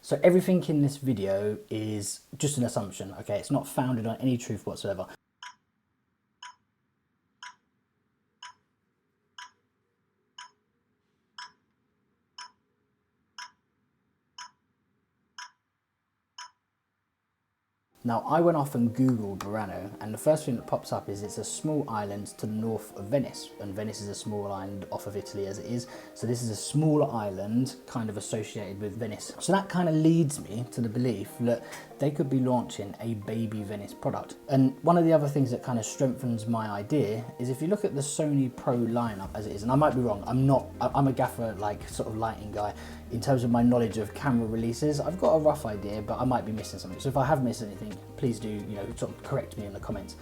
So everything in this video is just an assumption, okay? It's not founded on any truth whatsoever. Now, I went off and Googled Burano, and the first thing that pops up is it's a small island to the north of Venice, and Venice is a small island off of Italy as it is. So this is a smaller island kind of associated with Venice. So that kind of leads me to the belief that they could be launching a Baby Venice product. And one of the other things that kind of strengthens my idea is if you look at the Sony Pro lineup as it is, and I might be wrong, I'm a gaffer, like sort of lighting guy. In terms of my knowledge of camera releases, I've got a rough idea, but I might be missing something. So if I have missed anything, please do, sort of correct me in the comments.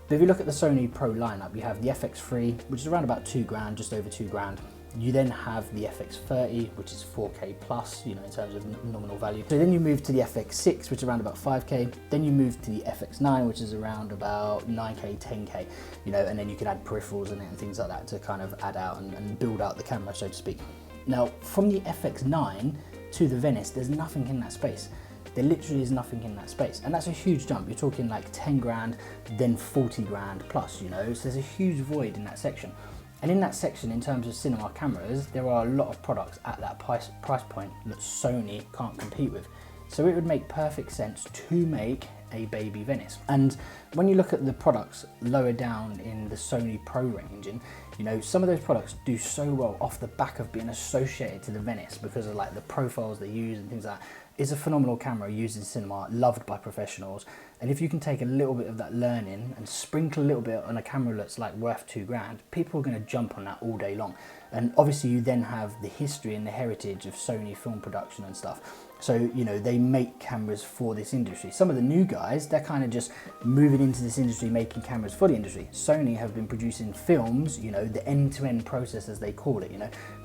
But if you look at the Sony Pro lineup, you have the FX3, which is around about 2 grand, just over 2 grand. You then have the FX30, which is 4K plus, in terms of nominal value. So then you move to the FX6, which is around about 5K. Then you move to the FX9, which is around about 9K, 10K, and then you can add peripherals in it and things like that to kind of add out and build out the camera, so to speak. Now, from the FX9 to the Venice, there's nothing in that space. There literally is nothing in that space. And that's a huge jump. You're talking like 10 grand, then 40 grand plus, so there's a huge void in that section. And in that section, in terms of cinema cameras, there are a lot of products at that price point that Sony can't compete with. So it would make perfect sense to make a Baby Venice. And when you look at the products lower down in the Sony Pro range, and some of those products do so well off the back of being associated to the Venice because of like the profiles they use and things like that. It's a phenomenal camera used in cinema, loved by professionals. And if you can take a little bit of that learning and sprinkle a little bit on a camera that's like worth 2 grand, people are going to jump on that all day long. And obviously you then have the history and the heritage of Sony film production and stuff. So, they make cameras for this industry. Some of the new guys, they're kind of just moving into this industry, making cameras for the industry. Sony have been producing films, the end-to-end process as they call it,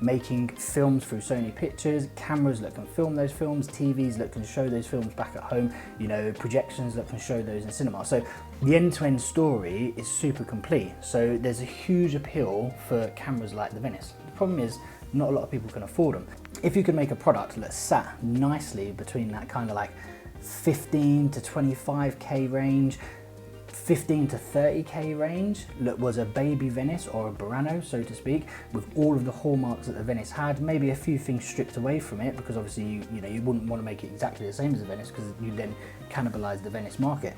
making films through Sony Pictures, cameras that can film those films, TVs that can show those films back at home, projections that can show those in cinema. So the end-to-end story is super complete. So there's a huge appeal for cameras like the Venice. The problem is, not a lot of people can afford them. If you could make a product that sat nicely between that kind of like 15 to 25K range, 15 to 30K range, that was a Baby Venice or a Burano, so to speak, with all of the hallmarks that the Venice had, maybe a few things stripped away from it, because obviously you wouldn't want to make it exactly the same as the Venice because you then cannibalize the Venice market.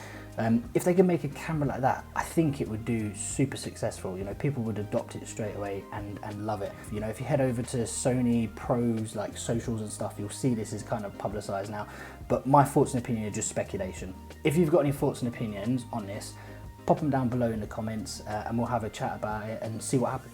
If they could make a camera like that, I think it would do super successful. People would adopt it straight away and love it. If you head over to Sony Pro's like socials and stuff, you'll see this is kind of publicized now. But my thoughts and opinion are just speculation. If you've got any thoughts and opinions on this, pop them down below in the comments and we'll have a chat about it and see what happens.